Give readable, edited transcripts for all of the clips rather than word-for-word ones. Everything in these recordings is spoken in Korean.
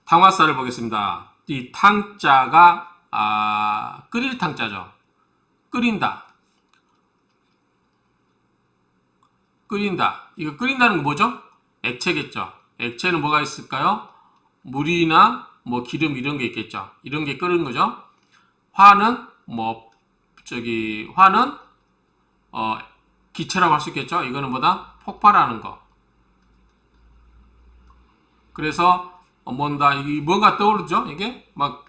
탕화살을 보겠습니다. 이 탕자가 끓일 탕자죠. 끓인다. 끓인다. 이거 끓인다는 건 뭐죠? 액체겠죠. 액체는 뭐가 있을까요? 물이나 뭐 기름 이런 게 있겠죠. 이런 게 끓는 거죠. 화는 화는 기체라고 할 수 있겠죠. 이거는 뭐다? 폭발하는 거. 그래서 뭔가 떠오르죠. 이게 막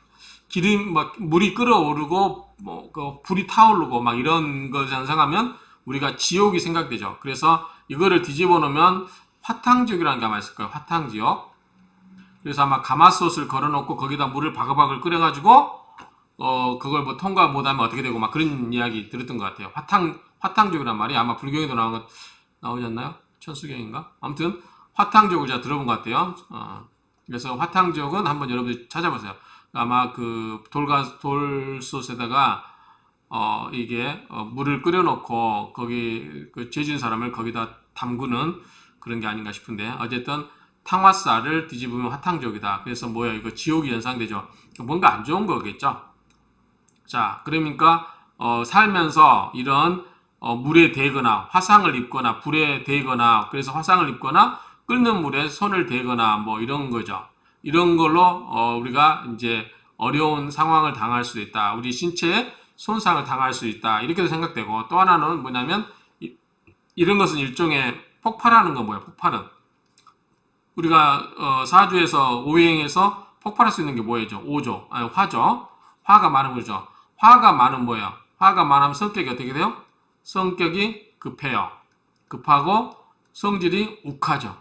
기름 물이 끓어오르고 불이 타오르고 막 이런 거 상상하면 우리가 지옥이 생각되죠. 그래서 이거를 뒤집어 놓으면 화탕지옥이라는 게 아마 있을 거예요. 화탕지옥. 그래서 아마 가마솥을 걸어놓고 거기다 물을 바글바글 끓여가지고 그걸 뭐 통과 못하면 어떻게 되고 막 그런 이야기 들었던 것 같아요. 화탕지옥이란 말이 아마 불경에도 나오지 않나요? 천수경인가? 아무튼 화탕지옥을 제가 들어본 것 같아요. 그래서 화탕지옥은 한번 여러분들 찾아보세요. 아마 그 돌솥에다가 이게 물을 끓여놓고 거기 그 죄진 사람을 거기다 담그는 그런 게 아닌가 싶은데 어쨌든 탕화살을 뒤집으면 화탕지옥이다. 그래서 뭐야 이거 지옥이 연상되죠. 뭔가 안 좋은 거겠죠. 자, 그러니까 살면서 이런 물에 대거나 화상을 입거나 불에 대거나 그래서 화상을 입거나 끓는 물에 손을 대거나 뭐 이런 거죠. 이런 걸로 우리가 이제 어려운 상황을 당할 수도 있다. 우리 신체에 손상을 당할 수 있다. 이렇게도 생각되고 또 하나는 뭐냐면 이런 것은 일종의 폭발하는 건 뭐예요? 폭발은 우리가 사주에서 오행에서 폭발할 수 있는 게 뭐예요? 오죠. 아니, 화죠. 화가 많은 거죠. 화가 많은 뭐예요? 화가 많으면 성격이 어떻게 돼요? 성격이 급해요. 급하고 성질이 욱하죠.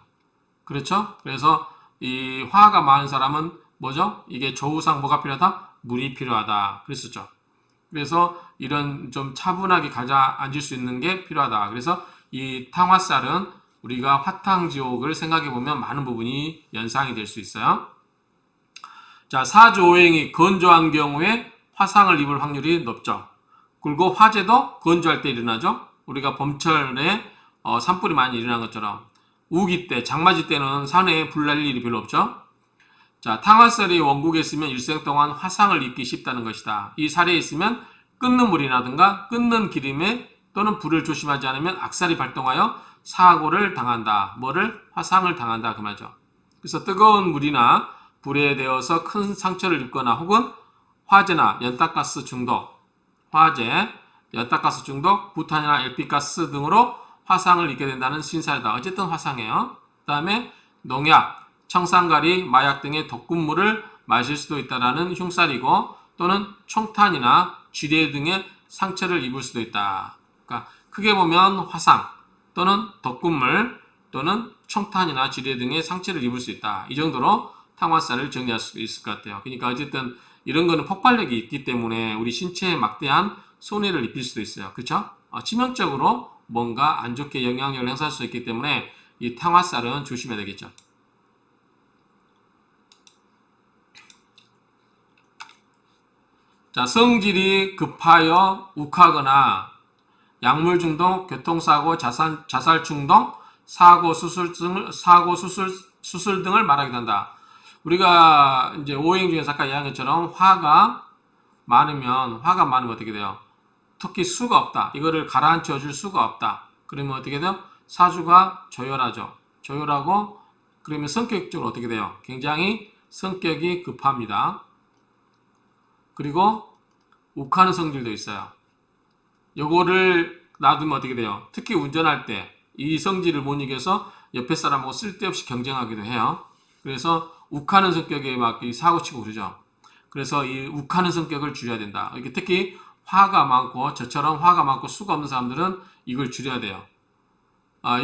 그렇죠? 그래서 이 화가 많은 사람은 뭐죠? 이게 조우상 뭐가 필요하다? 물이 필요하다. 그랬었죠. 그래서 이런 좀 차분하게 앉을 수 있는 게 필요하다. 그래서 이 탕화살은 우리가 화탕지옥을 생각해 보면 많은 부분이 연상이 될 수 있어요. 자, 사주오행이 건조한 경우에 화상을 입을 확률이 높죠. 그리고 화재도 건조할 때 일어나죠. 우리가 봄철에 산불이 많이 일어난 것처럼 우기 때, 장마지 때는 산에 불 날 일이 별로 없죠. 자, 탕화살이 원국에 있으면 일생 동안 화상을 입기 쉽다는 것이다. 이 살에 있으면 끓는 물이라든가 끓는 기름에 또는 불을 조심하지 않으면 악살이 발동하여 사고를 당한다. 화상을 당한다. 그 말이죠. 그래서 뜨거운 물이나 불에 데워서 큰 상처를 입거나 혹은 화재나 연탄가스 중독, 부탄이나 LP가스 등으로 화상을 입게 된다는 신사이다. 어쨌든 화상이에요. 그 다음에 농약, 청산가리, 마약 등의 독극물을 마실 수도 있다라는 흉살이고 또는 총탄이나 쥐레 등의 상처를 입을 수도 있다. 그러니까 크게 보면 화상 또는 독극물 또는 총탄이나 쥐레 등의 상처를 입을 수 있다. 이 정도로 탕화살을 정리할 수 있을 것 같아요. 그러니까 어쨌든 이런 거는 폭발력이 있기 때문에 우리 신체에 막대한 손해를 입힐 수도 있어요. 그렇죠? 치명적으로 뭔가 안 좋게 영향력을 행사할 수 있기 때문에 이 탕화살은 조심해야 되겠죠. 자, 성질이 급하여 욱하거나 약물 중독, 교통사고, 자살 충동, 수술 등을 말하게 된다. 우리가 이제 오행 중에서 아까 이야기한 것처럼 화가 많으면 어떻게 돼요? 특히 수가 없다. 이거를 가라앉혀 줄 수가 없다. 그러면 어떻게 돼요? 사주가 조열하죠. 조열하고 그러면 성격적으로 어떻게 돼요? 굉장히 성격이 급합니다. 그리고 욱하는 성질도 있어요. 요거를 놔두면 어떻게 돼요? 특히 운전할 때 이 성질을 못 이겨서 옆에 사람하고 쓸데없이 경쟁하기도 해요. 그래서 욱하는 성격에 막 사고치고 그러죠. 그래서 이 욱하는 성격을 줄여야 된다. 이렇게 특히 화가 많고 저처럼 화가 많고 수가 없는 사람들은 이걸 줄여야 돼요.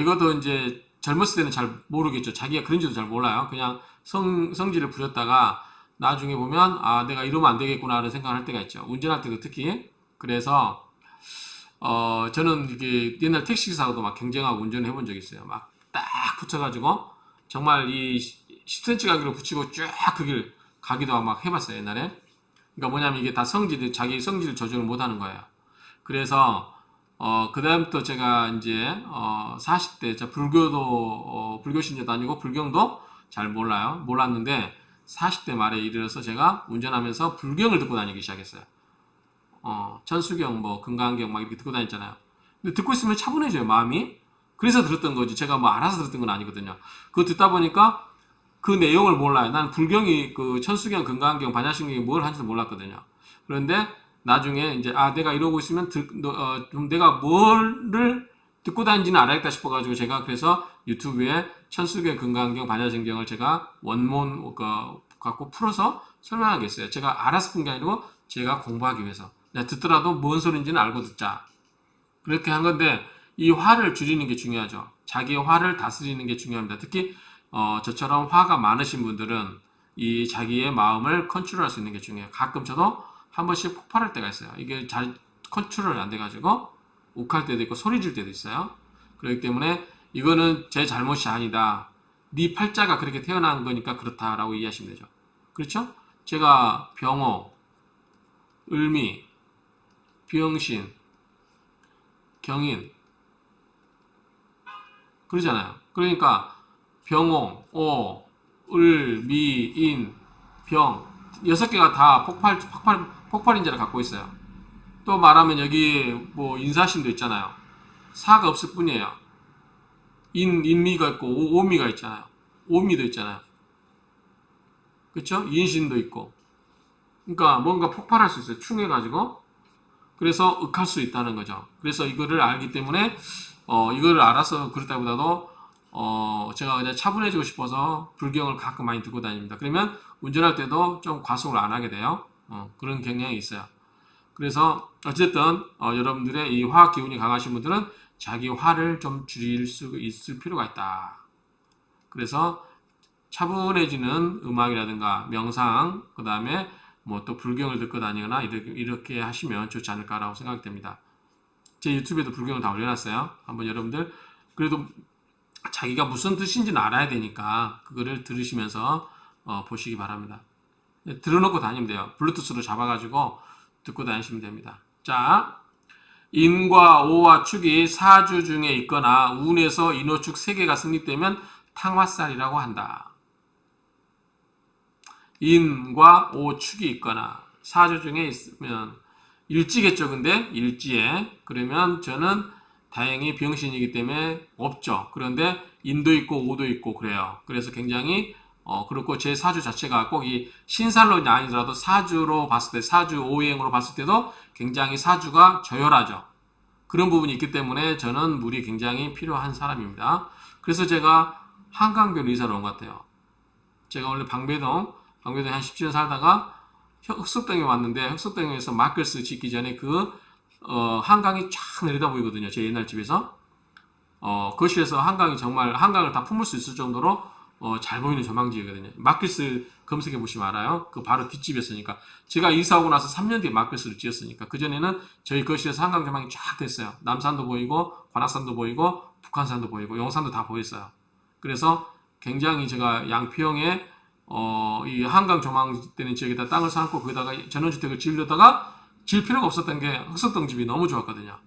이것도 이제 젊었을 때는 잘 모르겠죠. 자기가 그런지도 잘 몰라요. 그냥 성질을 부렸다가 나중에 보면 내가 이러면 안 되겠구나 라는 생각을 할 때가 있죠. 운전할 때도 특히. 그래서 저는 이게 옛날 택시기사하고도 막 경쟁하고 운전을 해본 적이 있어요. 막 딱 붙여가지고 정말 이 10cm 가기로 붙이고 쫙 그 길 가기도 막 해봤어요, 옛날에. 그러니까 뭐냐면 이게 다 자기 성질을 조절을 못 하는 거예요. 그래서 그 다음부터 제가 이제 40대 불교 신자도 아니고 불경도 잘 몰랐는데 40대 말에 이르러서 제가 운전하면서 불경을 듣고 다니기 시작했어요. 천수경, 뭐 금강경 막 이렇게 듣고 다녔잖아요. 근데 듣고 있으면 차분해져요, 마음이. 그래서 들었던 거지. 제가 뭐 알아서 들었던 건 아니거든요. 그거 듣다 보니까 그 내용을 몰라요. 난 불경이 그 천수경, 금강경, 반야심경이 뭘 하는지도 몰랐거든요. 그런데 나중에 이제 내가 이러고 있으면 좀 내가 뭐를 듣고 다니지는 알아야겠다 싶어가지고 제가 그래서 유튜브에 천수경, 금강경, 반야심경을 제가 원문 갖고 풀어서 설명하겠어요. 제가 알아서 푼 게 아니고 제가 공부하기 위해서. 내가 듣더라도 뭔 소리인지는 알고 듣자. 그렇게 한 건데 이 화를 줄이는 게 중요하죠. 자기의 화를 다스리는 게 중요합니다. 특히 저처럼 화가 많으신 분들은 이 자기의 마음을 컨트롤할 수 있는 게 중요해요. 가끔 저도 한 번씩 폭발할 때가 있어요. 이게 잘 컨트롤이 안 돼가지고 욱할 때도 있고 소리 질 때도 있어요. 그렇기 때문에 이거는 제 잘못이 아니다. 네 팔자가 그렇게 태어난 거니까 그렇다라고 이해하시면 되죠. 그렇죠? 제가 병호, 을미, 비영신, 경인 그러잖아요. 그러니까 병호, 오, 을, 미, 인, 병 6개가 다 폭발인자를 갖고 있어요. 또 말하면 여기 뭐 인사신도 있잖아요. 사가 없을 뿐이에요. 인미가 있고 오미가 있잖아요. 오미도 있잖아요. 그렇죠? 인신도 있고. 그러니까 뭔가 폭발할 수 있어요. 충해가지고. 그래서 윽할 수 있다는 거죠. 그래서 이거를 알기 때문에 이거를 알아서 그렇다보다도 제가 그냥 차분해지고 싶어서 불경을 가끔 많이 듣고 다닙니다. 그러면 운전할 때도 좀 과속을 안 하게 돼요. 그런 경향이 있어요. 그래서 어쨌든 여러분들의 이 화 기운이 강하신 분들은 자기 화를 좀 줄일 수 있을 필요가 있다. 그래서 차분해지는 음악이라든가 명상, 그 다음에 뭐 또 불경을 듣고 다니거나 이렇게 하시면 좋지 않을까라고 생각이 됩니다. 제 유튜브에도 불경을 다 올려놨어요. 한번 여러분들 그래도 자기가 무슨 뜻인지는 알아야 되니까 그거를 들으시면서 보시기 바랍니다. 들어놓고 다니면 돼요. 블루투스로 잡아가지고 듣고 다니시면 됩니다. 자, 인과 오와 축이 사주 중에 있거나 운에서 인호축 3개가 성립되면 탕화살이라고 한다. 인과 오축이 있거나 사주 중에 있으면 일지겠죠. 근데 일지에 그러면 저는 다행히 병신이기 때문에 없죠. 그런데 인도 있고 오도 있고 그래요. 그래서 굉장히 그렇고 제 사주 자체가 꼭 이 신살론이 아니더라도 사주로 봤을 때 사주 오행으로 봤을 때도 굉장히 사주가 저열하죠. 그런 부분이 있기 때문에 저는 물이 굉장히 필요한 사람입니다. 그래서 제가 한강변 의사로 온 것 같아요. 제가 원래 방배동에 한 17년 살다가 흑석동에 왔는데 흑석동에서 마클스 짓기 전에 한강이 쫙 내려다 보이거든요. 제 옛날 집에서. 거실에서 한강을 다 품을 수 있을 정도로 잘 보이는 조망지거든요. 마클스 검색해 보시면 알아요. 그 바로 뒷집이었으니까. 제가 이사 오고 나서 3년 뒤에 마클스를 지었으니까. 그전에는 저희 거실에서 한강 조망이 쫙 됐어요. 남산도 보이고, 관악산도 보이고, 북한산도 보이고, 영산도 다 보였어요. 그래서 굉장히 제가 양평에 이 한강 조망되는 지역에다 땅을 사놓고 거기다가 전원주택을 지으려다가 지을 필요가 없었던 게 흑석동 집이 너무 좋았거든요.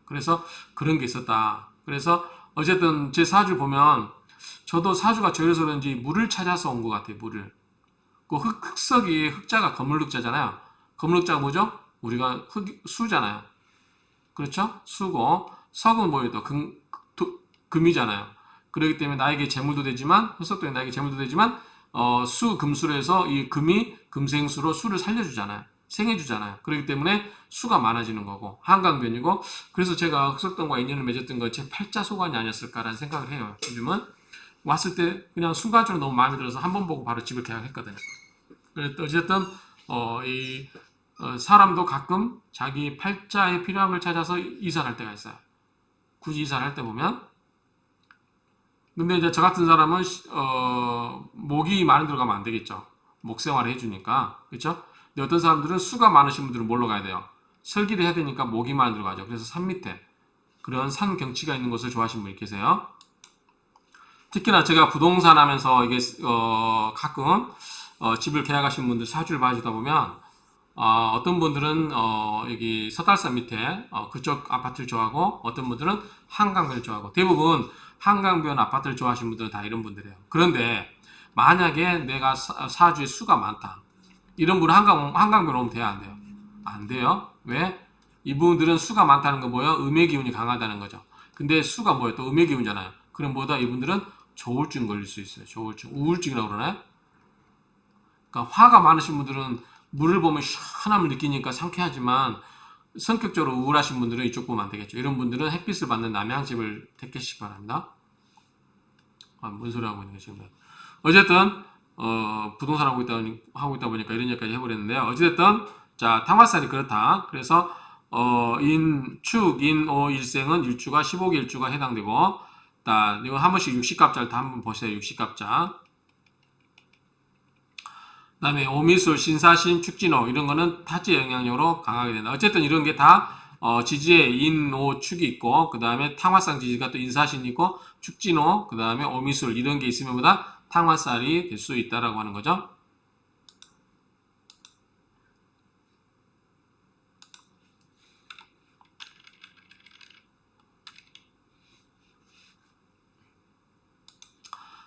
그래서 그런 게 있었다. 그래서 어쨌든 제 사주 보면 저도 사주가 저래서 그런지 물을 찾아서 온 것 같아요. 물을. 그 흑석이 흑자가 건물흑자잖아요. 건물흑자가 뭐죠? 우리가 수잖아요. 그렇죠? 수고 석은 뭐예요? 금이잖아요. 그렇기 때문에 나에게 재물도 되지만 흑석동이 나에게 재물도 되지만 금수로 해서 이 금이 금생수로 수를 살려주잖아요. 생해주잖아요. 그렇기 때문에 수가 많아지는 거고 한강변이고 그래서 제가 흑석동과 인연을 맺었던 건 제 팔자 소관이 아니었을까라는 생각을 해요. 요즘은 왔을 때 그냥 순간적으로 너무 마음에 들어서 한 번 보고 바로 집을 계약했거든요. 어쨌든 사람도 가끔 자기 팔자에 필요한 걸 찾아서 이사를 할 때가 있어요. 굳이 이사를 할 때 보면 근데 이제 저 같은 사람은 목이 많이 들어가면 안 되겠죠. 목 생활을 해주니까 그렇죠? 근데 어떤 사람들은 수가 많으신 분들은 뭘로 가야 돼요? 설기를 해야 되니까 목이 많이 들어가죠. 그래서 산 밑에 그런 산 경치가 있는 곳을 좋아하시는 분이 계세요. 특히나 제가 부동산 하면서 이게 가끔 집을 계약하신 분들 사주를 봐주다 보면 어떤 분들은 여기 서달산 밑에 그쪽 아파트를 좋아하고 어떤 분들은 한강변을 좋아하고 대부분 한강변 아파트를 좋아하시는 분들은 다 이런 분들이에요. 그런데 만약에 내가 사주에 수가 많다. 이런 분은 한강변 오면 돼요, 안 돼요? 안 돼요. 왜? 이분들은 수가 많다는 거 뭐예요? 음의 기운이 강하다는 거죠. 근데 수가 뭐예요? 또 음의 기운이잖아요. 그럼 뭐다? 이분들은 조울증 걸릴 수 있어요. 조울증. 우울증이라고 그러나요? 그러니까 화가 많으신 분들은 물을 보면 시원함을 느끼니까 상쾌하지만 성격적으로 우울하신 분들은 이쪽 보면 안 되겠죠. 이런 분들은 햇빛을 받는 남양집을 택하시기 바랍니다. 뭔 소리 하고 있는 거지 지금. 어쨌든 부동산 하고 있다 보니까 이런 얘기까지 해버렸는데요. 어쨌든 자 탕화살이 그렇다. 그래서 인축 인오 일생은 일주가 15개 일주가 해당되고, 자 이거 한 번씩 60갑자를 다 한번 보세요. 60갑자. 그 다음에 오미술, 신사신, 축진호 이런 거는 타지 영향력으로 강하게 된다. 어쨌든 이런 게 다 지지에 인, 오, 축이 있고, 그 다음에 탕화상 지지가 또 인사신이 있고, 축진호, 그 다음에 오미술 이런 게 있으면 보다 탕화살이 될 수 있다라고 하는 거죠.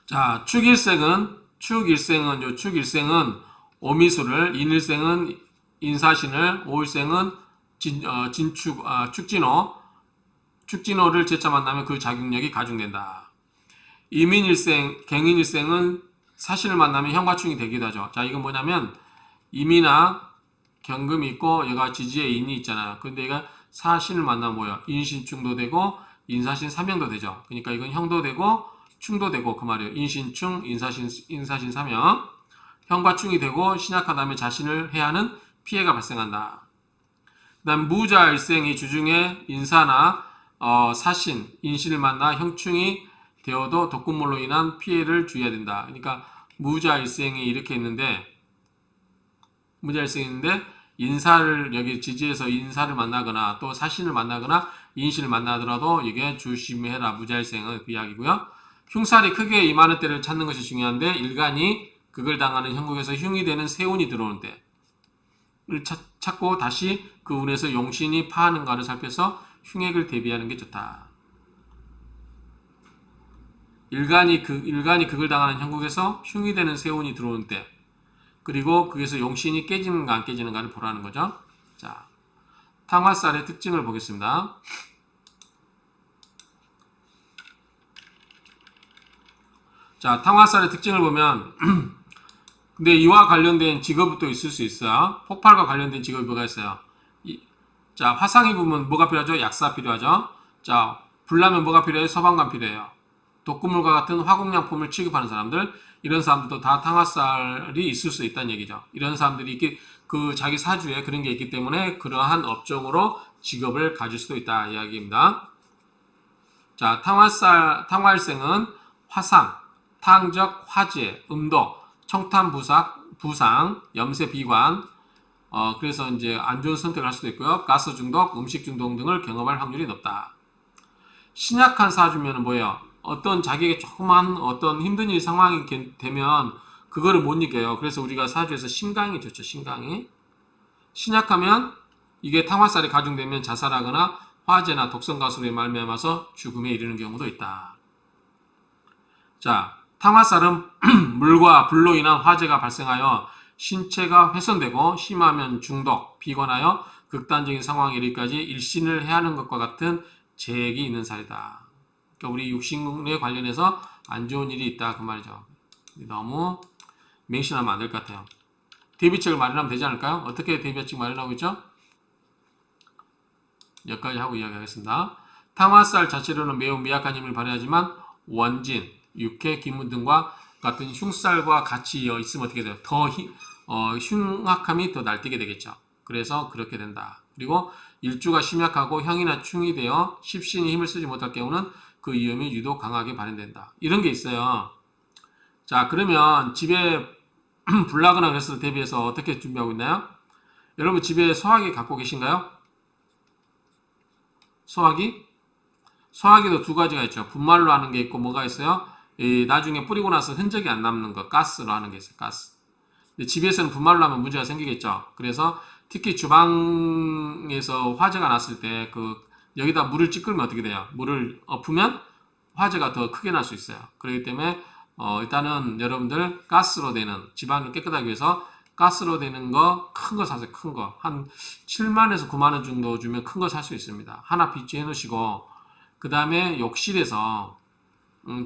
자, 축일생은 오미술을, 인일생은 인사신을, 오일생은 축진호를 제자 만나면 그 자격력이 가중된다. 갱인일생은 사신을 만나면 형과충이 되기도 하죠. 자, 이건 뭐냐면 임이나 경금이 있고 얘가 지지에 인이 있잖아요. 근데 얘가 사신을 만나면 뭐야? 인신충도 되고 인사신 삼형도 되죠. 그러니까 이건 형도 되고 충도 되고 그 말이에요. 인신충, 인사신 삼형. 형과 충이 되고 신약한 다음에 자신을 해야 하는 피해가 발생한다. 그 다음 무자일생이 주중에 인사나 사신, 인신을 만나 형충이 되어도 독극물로 인한 피해를 주의해야 된다. 그러니까 무자일생이 이렇게 있는데 인사를 여기 지지에서 인사를 만나거나 또 사신을 만나거나 인신을 만나더라도 이게 조심해라. 무자일생은 그 이야기고요. 흉살이 크게 임하는 때를 찾는 것이 중요한데 일간이 극을 당하는 형국에서 흉이 되는 세운이 들어오는 때를 찾고 다시 그 운에서 용신이 파하는가를 살펴서 흉액을 대비하는 게 좋다. 일간이 극을 당하는 형국에서 흉이 되는 세운이 들어오는 때, 그리고 거기서 용신이 깨지는가 안 깨지는가를 보라는 거죠. 자, 탕화살의 특징을 보겠습니다. 자, 탕화살의 특징을 보면 근데 이와 관련된 직업이 또 있을 수 있어요. 폭발과 관련된 직업이 뭐가 있어요? 자, 화상 입으면 뭐가 필요하죠? 약사 필요하죠. 자, 불나면 뭐가 필요해요? 소방관 필요해요. 독극물과 같은 화공약품을 취급하는 사람들, 이런 사람들도 다 탕화살이 있을 수 있다는 얘기죠. 이런 사람들이 그 자기 사주에 그런 게 있기 때문에 그러한 업종으로 직업을 가질 수도 있다 이야기입니다. 자, 탕화일생은 화상, 탕적, 화재, 음도, 청탄, 부상, 염세, 비관, 그래서 이제 안 좋은 선택을 할 수도 있고요. 가스 중독, 음식 중독 등을 경험할 확률이 높다. 신약한 사주면은 뭐예요? 어떤 자기에게 조그만 어떤 힘든 일 상황이 되면 그거를 못 이겨요. 그래서 우리가 사주에서 신강이 좋죠. 신강이. 신약하면 이게 탕화살이 가중되면 자살하거나 화재나 독성 가스로 말미암아서 죽음에 이르는 경우도 있다. 자, 탕화살은 물과 불로 인한 화재가 발생하여 신체가 훼손되고 심하면 중독, 비관하여 극단적인 상황에 이르기까지 일신을 해야 하는 것과 같은 재액이 있는 살이다. 그러니까 우리 육신에 관련해서 안 좋은 일이 있다 그 말이죠. 너무 맹신하면 안 될 것 같아요. 대비책을 마련하면 되지 않을까요? 어떻게 대비책 마련하고 있죠? 여기까지 하고 이야기하겠습니다. 탕화살 자체로는 매우 미약한 힘을 발휘하지만 원진, 육회, 기문 등과 같은 흉살과 같이 있으면 어떻게 돼요? 더 흉악함이 더 날뛰게 되겠죠. 그래서 그렇게 된다. 그리고 일주가 심약하고 형이나 충이 되어 십신이 힘을 쓰지 못할 경우는 그 위험이 유독 강하게 발현된다. 이런 게 있어요. 자, 그러면 집에 불나거나 그랬을 때 대비해서 어떻게 준비하고 있나요? 여러분 집에 소화기 갖고 계신가요? 소화기도 두 가지가 있죠. 분말로 하는 게 있고 뭐가 있어요? 나중에 뿌리고 나서 흔적이 안 남는 거, 가스로 하는 게 있어요. 가스. 근데 집에서는 분말로 하면 문제가 생기겠죠. 그래서 특히 주방에서 화재가 났을 때 여기다 물을 찌끌면 어떻게 돼요? 물을 엎으면 화재가 더 크게 날 수 있어요. 그렇기 때문에 일단은 여러분들 가스로 되는 집안을 깨끗하게 위해서 가스로 되는 거 큰 거 사세요. 큰 거. 한 7만에서 9만원 정도 주면 큰 거 살 수 있습니다. 하나 비치해 놓으시고 그 다음에 욕실에서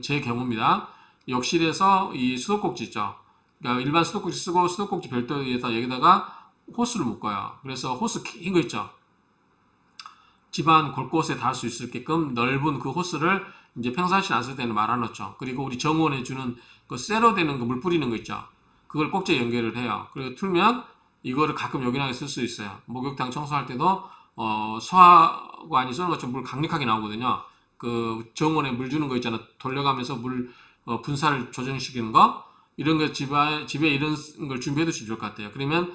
제 경우입니다. 욕실에서 이 수도꼭지 있죠. 그러니까 일반 수도꼭지 쓰고 수도꼭지 별도에서 여기다가 호스를 묶어요. 그래서 호스 긴 거 있죠. 집안 곳곳에 닿을 수 있게끔 넓은 그 호스를 이제 평상시에 안 쓸 때는 말아놓죠. 그리고 우리 정원에 주는 그 쇠로 되는 거 물 뿌리는 거 있죠. 그걸 꼭지에 연결을 해요. 그리고 틀면 이거를 가끔 요긴하게 쓸 수 있어요. 목욕탕 청소할 때도 소화관이 쏘는 것처럼 물 강력하게 나오거든요. 그 정원에 물 주는 거 있잖아. 돌려가면서 물 분사를 조정시키는 거 이런 거 집에 이런 걸 준비해 두시면 좋을 것 같아요. 그러면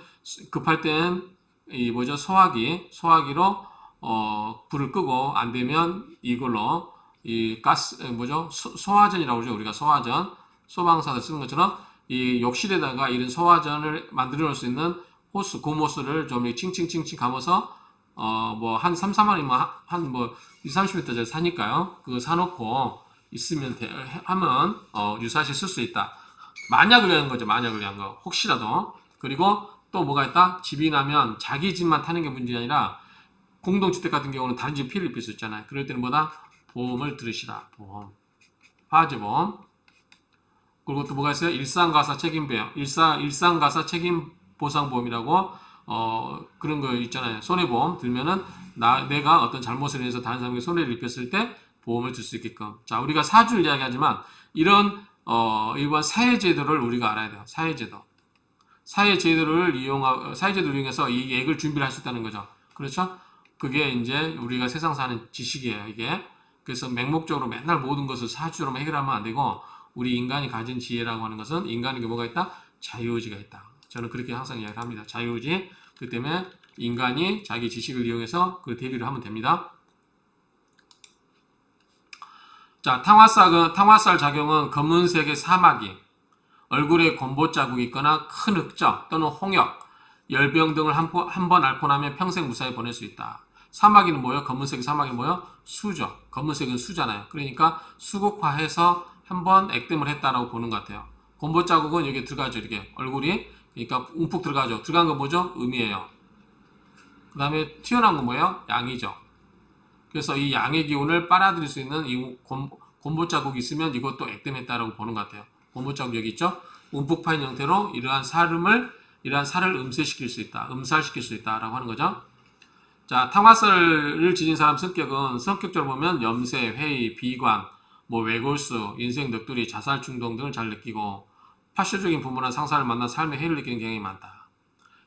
급할 때는 이 뭐죠 소화기로 불을 끄고 안 되면 이걸로 이 가스 뭐죠 소화전이라고 그러죠. 우리가 소화전 소방사들 쓰는 것처럼 이 욕실에다가 이런 소화전을 만들어 놓을 수 있는 호스 고무호스를 좀 칭칭칭칭 감아서 뭐 한 3, 4만원이면 한 뭐 2, 30m짜리 사니까요. 그거 사놓고 있으면 하면 유사시 쓸 수 있다. 만약을 위한 거죠. 만약을 위한 거. 혹시라도. 그리고 또 뭐가 있다? 집이 나면 자기 집만 타는 게 문제가 아니라 공동주택 같은 경우는 다른 집 피해를 입힐 수 있잖아요. 그럴 때는 뭐다? 보험을 들으시라. 보험. 화재보험. 그리고 또 뭐가 있어요? 일상가사 책임보험. 일상가사 책임보상보험이라고 그런 거 있잖아요. 손해보험 들면은 내가 어떤 잘못을 해서 다른 사람에게 손해를 입혔을 때 보험을 줄 수 있게끔. 자, 우리가 사주를 이야기하지만 이런 일반 사회제도를 우리가 알아야 돼요. 사회제도. 사회제도를 이용해서 이 계획을 준비를 할 수 있다는 거죠. 그렇죠? 그게 이제 우리가 세상 사는 지식이에요, 이게. 그래서 맹목적으로 맨날 모든 것을 사주로만 해결하면 안 되고, 우리 인간이 가진 지혜라고 하는 것은 인간에게 뭐가 있다? 자유의지가 있다. 저는 그렇게 항상 이야기를 합니다. 자유의지. 그 때문에 인간이 자기 지식을 이용해서 그 대비를 하면 됩니다. 자, 탕화살 작용은 검은색의 사마귀, 얼굴에 곰보 자국이 있거나 큰 흑점 또는 홍역, 열병 등을 한 번 앓고 나면 평생 무사히 보낼 수 있다. 사마귀는 뭐예요? 검은색 사마귀는 뭐예요? 수죠. 검은색은 수잖아요. 그러니까 수국화해서 한 번 액땜을 했다라고 보는 것 같아요. 곰보 자국은 여기 들어가죠. 이렇게 얼굴이 그러니까 움푹 들어가죠. 들어간 건 뭐죠? 음이에요. 그 다음에 튀어나온 건 뭐예요? 양이죠. 그래서 이 양의 기운을 빨아들일 수 있는 이 곰보 자국이 있으면 이것도 액땜했다라고 보는 것 같아요. 곰보 자국 여기 있죠? 움푹 파인 형태로 이러한 살을 음쇄시킬 수 있다. 음살시킬 수 있다라고 하는 거죠. 자, 탕화살을 지닌 사람 성격은 성격적으로 보면 염세, 회의, 비관, 뭐 외골수, 인생 넋두리, 자살 충동 등을 잘 느끼고 파쇼적인 부모나 상사를 만나 삶의 해를 느끼는 경향이 많다.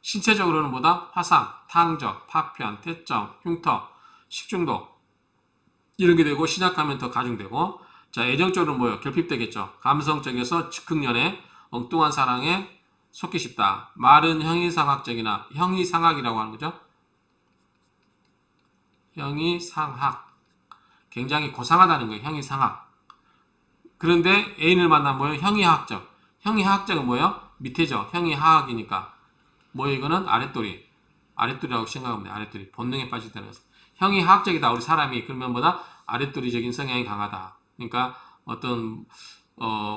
신체적으로는 뭐다? 화상, 탕적, 파편, 태점, 흉터, 식중독 이런 게 되고 시작하면 더 가중되고 자 애정적으로는 뭐예요? 결핍되겠죠. 감성적에서 즉흥연애, 엉뚱한 사랑에 속기 쉽다. 말은 형이상학이라고 하는 거죠. 형이상학 굉장히 고상하다는 거예요. 형이상학. 그런데 애인을 만나면 뭐예요? 형이하학적. 형이하학적은 뭐예요? 밑에죠. 형이하학이니까 뭐예요? 이거는 아랫도리라고 생각하면 돼요. 아랫도리 본능에 빠질다는 것은 형이 하학적이다. 우리 사람이 그러면 뭐다? 아랫도리적인 성향이 강하다. 그러니까 어떤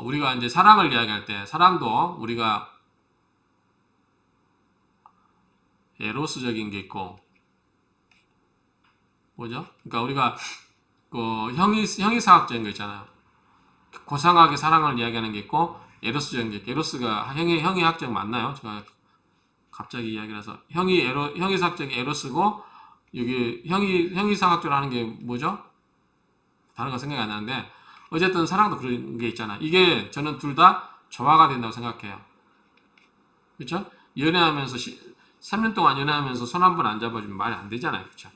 우리가 이제 사랑을 이야기할 때 사랑도 우리가 에로스적인 게 있고 뭐죠? 그러니까 우리가 그 형이사학적인 거 있잖아요. 고상하게 사랑을 이야기하는 게 있고 에로스적인 게 있고 에로스가 형이학적 맞나요? 제가 갑자기 이야기라서 형이사학적인 에로스고 여기 형이상학적으로 하는 게 뭐죠? 단어가 생각이 안 나는데 어쨌든 사랑도 그런 게 있잖아. 이게 저는 둘 다 조화가 된다고 생각해요. 그렇죠? 연애하면서 3년 동안 연애하면서 손 한 번 안 잡아주면 말이 안 되잖아요. 그렇죠?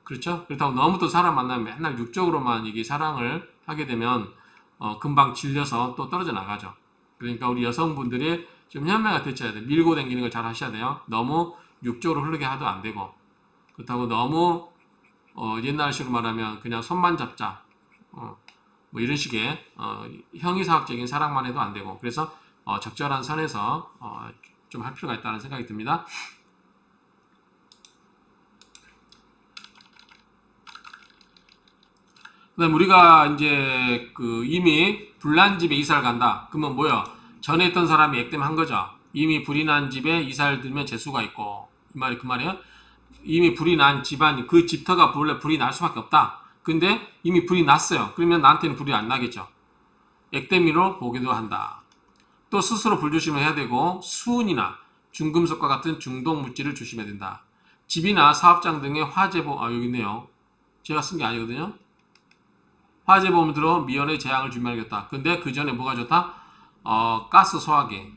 그렇죠? 그렇다고 너무 또 사람 만나면 맨날 육적으로만 이게 사랑을 하게 되면 금방 질려서 또 떨어져 나가죠. 그러니까 우리 여성분들이 좀 현명하게 대처해야 돼요. 밀고 당기는 걸 잘 하셔야 돼요. 너무 육적으로 흐르게 하도 안 되고 그렇다고 너무 옛날식으로 말하면 그냥 손만 잡자 뭐 이런 식의 형이사학적인 사랑만 해도 안 되고 그래서 적절한 선에서 좀 할 필요가 있다는 생각이 듭니다. 그다음 우리가 이제 그 이미 불난 집에 이사를 간다. 그러면 뭐야? 전에 있던 사람이 액땜한 거죠. 이미 불이 난 집에 이사를 들면 재수가 있고 이 말이 그 말이에요. 이미 불이 난 집안 그 집터가 원래 불이 날 수밖에 없다. 근데 이미 불이 났어요. 그러면 나한테는 불이 안 나겠죠. 액땜이로 보기도 한다. 또 스스로 불조심을 해야 되고 수은이나 중금속과 같은 중독 물질을 조심해야 된다. 집이나 사업장 등의 화재보험 여기 있네요. 제가 쓴 게 아니거든요. 화재보험을 들어 미연의 재앙을 준비하겠다. 근데 그 전에 뭐가 좋다? 가스 소화기.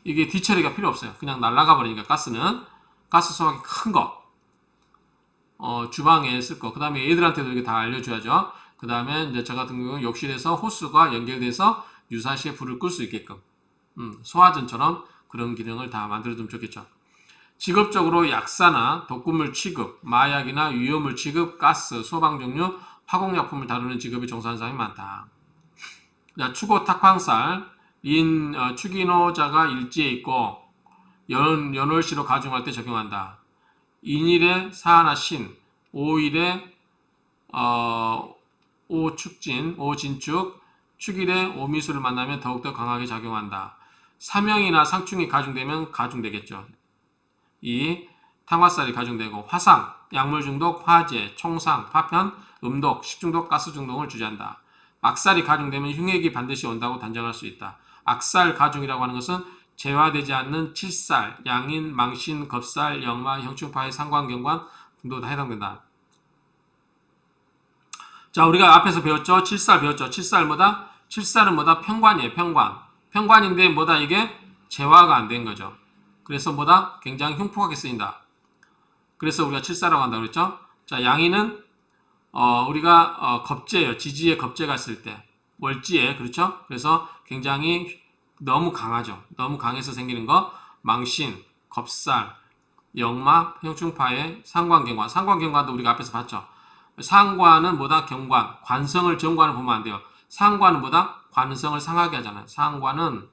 이게 뒤처리가 필요 없어요. 그냥 날아가 버리니까 가스는 가스 소화기 큰 거. 주방에 쓸 거. 그 다음에 애들한테도 이렇게 다 알려줘야죠. 그 다음에 이제 저 같은 경우는 욕실에서 호스가 연결돼서 유사시에 불을 끌 수 있게끔 소화전처럼 그런 기능을 다 만들어주면 좋겠죠. 직업적으로 약사나 독극물 취급, 마약이나 위험물 취급, 가스, 소방 종류, 화공약품을 다루는 직업에 종사하는 사람이 많다. 자, 추고 탁황살, 추기노자가 일지에 있고 연월시로 가중할 때 적용한다. 인일에 사하나 신, 오일에 오축진, 오진축, 축일에 오미수를 만나면 더욱더 강하게 작용한다. 사명이나 상충이 가중되면 가중되겠죠. 이 탕화살이 가중되고 화상, 약물 중독, 화재, 총상, 파편, 음독, 식중독, 가스 중독을 주재한다. 악살이 가중되면 흉액이 반드시 온다고 단정할 수 있다. 악살 가중이라고 하는 것은 재화되지 않는 칠살, 양인, 망신, 겁살, 역마, 형충파의 상관경관 등도 다 해당된다. 자, 우리가 앞에서 배웠죠? 칠살 배웠죠? 칠살 뭐다? 칠살은 뭐다? 평관이에요, 평관. 평관인데 뭐다? 이게 재화가 안 된 거죠. 그래서 뭐다? 굉장히 흉폭하게 쓰인다. 그래서 우리가 칠사라고 한다고 그랬죠? 자, 양인은 우리가 겁재예요. 지지에 겁재가 있을 때. 월지에, 그렇죠? 그래서 굉장히 너무 강하죠. 너무 강해서 생기는 거. 망신, 겁살, 역마, 형충파의 상관경관. 상관경관도 우리가 앞에서 봤죠. 상관은 뭐다? 경관. 관성을 정관을 보면 안 돼요. 상관은 뭐다? 관성을 상하게 하잖아요. 상관은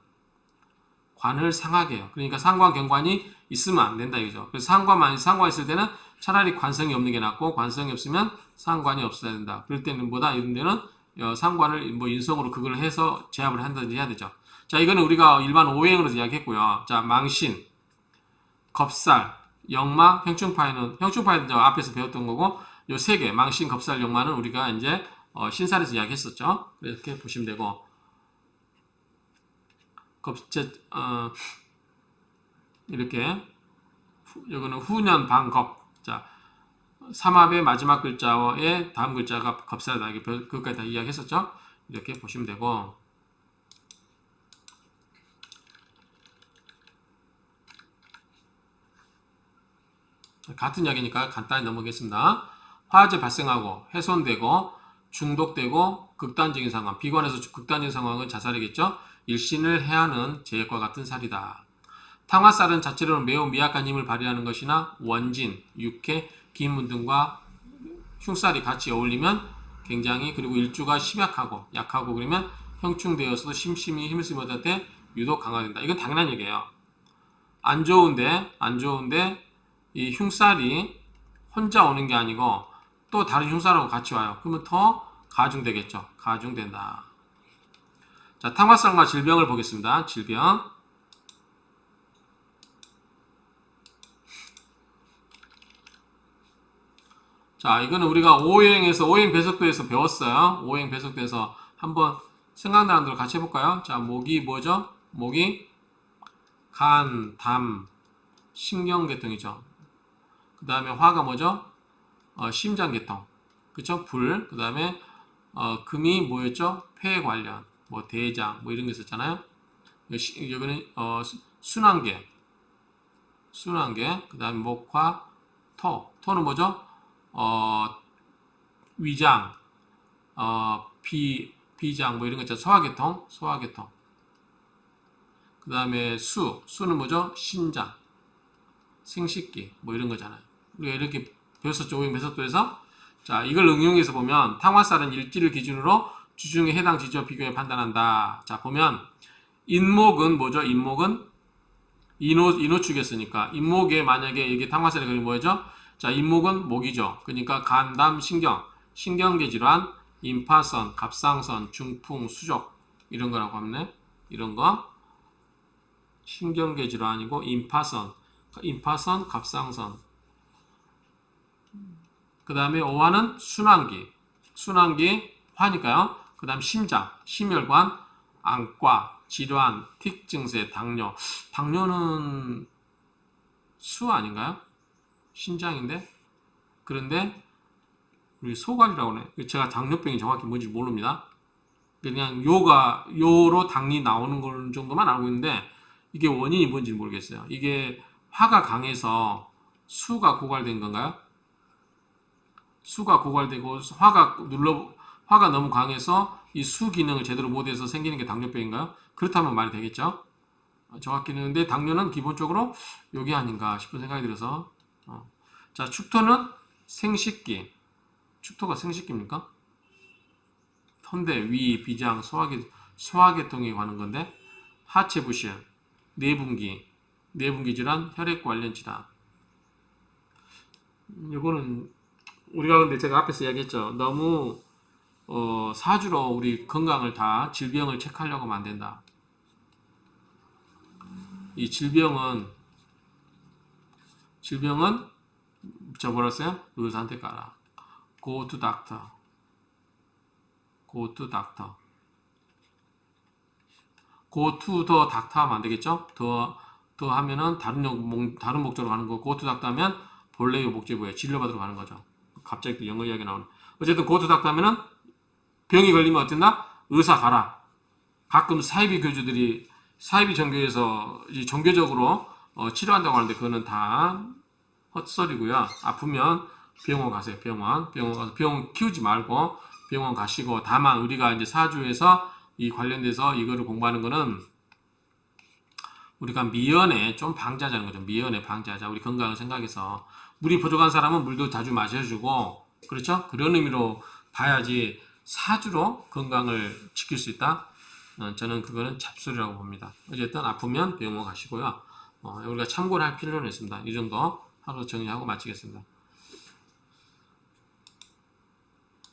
관을 상하게 해요. 그러니까 상관 경관이 있으면 안 된다 이거죠. 그래서 상관 있을 때는 차라리 관성이 없는 게 낫고 관성이 없으면 상관이 없어야 된다. 그럴 때는 뭐다? 이런 데는 상관을 뭐 인성으로 그걸 해서 제압을 한다든지 해야 되죠. 자, 이거는 우리가 일반 오행으로 이야기했고요. 자, 망신, 겁살, 역마, 형충파에는 앞에서 배웠던 거고 요 세 개, 망신, 겁살, 역마는 우리가 이제 신살에서 이야기했었죠. 이렇게 보시면 되고 이렇게 이거는 후년 방겁. 자, 삼합의 마지막 글자의 다음 글자가 겁살이다. 그것까지 다 이야기했었죠. 이렇게 보시면 되고 같은 이야기니까 간단히 넘어가겠습니다. 화재 발생하고 훼손되고 중독되고 극단적인 상황, 비관에서 극단적인 상황은 자살이겠죠. 일신을 해하는 재해과 같은 살이다. 탕화살은 자체로는 매우 미약한 힘을 발휘하는 것이나 원진, 육해, 기문 등과 흉살이 같이 어울리면 굉장히 그리고 일주가 심약하고 약하고 그러면 형충되어서도 심심히 힘을 쓰지 못할 때 유독 강화된다. 이건 당연한 얘기예요. 안 좋은데 이 흉살이 혼자 오는 게 아니고 또 다른 흉살하고 같이 와요. 그러면 더 가중되겠죠. 가중된다. 자, 탕화살과 질병을 보겠습니다. 질병. 자, 이거는 우리가 오행 배속도에서 배웠어요. 오행 배속도에서 한번 생각나는 대로 같이 해볼까요? 자, 목이 뭐죠? 목이 간, 담, 신경계통이죠. 그 다음에 화가 뭐죠? 심장계통. 그쵸? 불. 그 다음에 금이 뭐였죠? 폐 관련. 뭐 대장 뭐 이런 거 있었잖아요. 여기는 순환계, 그 다음에 목화, 토는 뭐죠? 위장, 비장 뭐 이런 거 있잖아요. 소화계통. 그 다음에 수는 뭐죠? 신장, 생식기 뭐 이런 거잖아요. 우리가 이렇게 배웠었죠. 오행 배속도에서. 자, 이걸 응용해서 보면 탕화살은 일지를 기준으로 주중에 해당 지지와 비교해 판단한다. 자, 보면 인목은 뭐죠? 인목은 인호축이었으니까 인목에 만약에 이게 탕화살이 그리면 뭐죠? 자, 인목은 목이죠. 그러니까 간, 담, 신경계 질환, 임파선, 갑상선, 중풍, 수족 이런 거라고 하면 이런 거 신경계 질환이고 임파선, 갑상선. 그 다음에 5화는 순환기 화니까요. 그 다음 심장, 심혈관, 안과, 질환, 틱 증세, 당뇨는 수 아닌가요? 심장인데 그런데 우리 소관이라고 하네. 제가 당뇨병이 정확히 뭔지 모릅니다. 그냥 요로 당이 나오는 걸 정도만 알고 있는데 이게 원인이 뭔지 모르겠어요. 이게 화가 강해서 수가 고갈된 건가요? 수가 고갈되고 화가 너무 강해서 이 수 기능을 제대로 못해서 생기는 게 당뇨병인가요? 그렇다면 말이 되겠죠. 정확히는 근데 당뇨는 기본적으로 요게 아닌가 싶은 생각이 들어서 자, 축토는 생식기. 축토가 생식기입니까? 헌대, 위, 비장, 소화계통에 관한 건데 하체부신, 내분기 질환, 혈액 관련 질환. 이거는 우리가 근데 제가 앞에서 이야기했죠. 너무 사주로 우리 건강을 다 질병을 체크하려고 하면 안 된다. 이 질병은 저 뭐랬어요? 의사한테 가라. Go to doctor. Go to doctor. Go to the doctor 하면 안 되겠죠? 더 하면은 다른 목적으로 가는 거. Go to doctor 하면 본래의 목적이고요. 진료받으러 가는 거죠. 갑자기 또 영어 이야기 나오네. 어쨌든 go to doctor 하면은 병이 걸리면 어땠나? 의사 가라. 가끔 사이비 종교에서 종교적으로 치료한다고 하는데 그거는 다 헛소리고요. 아프면 병원 가세요. 병원 가서 병원 키우지 말고 병원 가시고 다만 우리가 이제 사주에서 이 관련돼서 이거를 공부하는 거는 우리가 미연에 좀 방지하자는 거죠. 미연에 방지하자. 우리 건강을 생각해서 물이 부족한 사람은 물도 자주 마셔주고 그렇죠? 그런 의미로 봐야지 사주로 건강을 지킬 수 있다. 저는 그거는 잡술이라고 봅니다. 어쨌든 아프면 병원 가시고요. 우리가 참고를 할 필요는 있습니다. 이 정도 하루 정리하고 마치겠습니다.